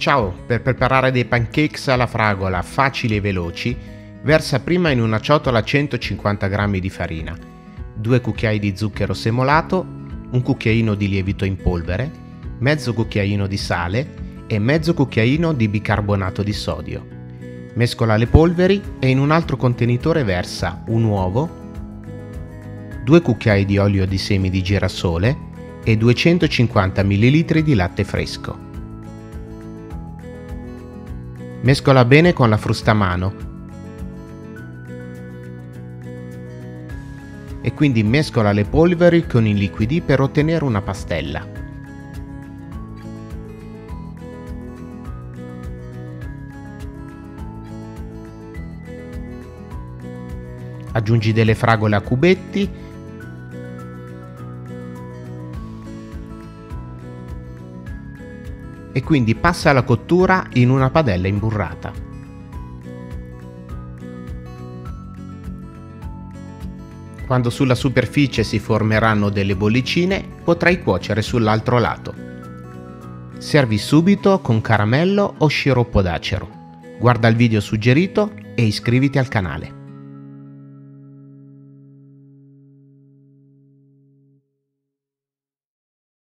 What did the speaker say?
Ciao, per preparare dei pancakes alla fragola facili e veloci, versa prima in una ciotola 150 g di farina, 2 cucchiai di zucchero semolato, un cucchiaino di lievito in polvere, mezzo cucchiaino di sale e mezzo cucchiaino di bicarbonato di sodio. Mescola le polveri e in un altro contenitore versa un uovo, 2 cucchiai di olio di semi di girasole e 250 ml di latte fresco. Mescola bene con la frustamano e quindi mescola le polveri con i liquidi per ottenere una pastella. Aggiungi delle fragole a cubetti e quindi passa la cottura in una padella imburrata. Quando sulla superficie si formeranno delle bollicine, potrai cuocere sull'altro lato. Servi subito con caramello o sciroppo d'acero. Guarda il video suggerito e iscriviti al canale.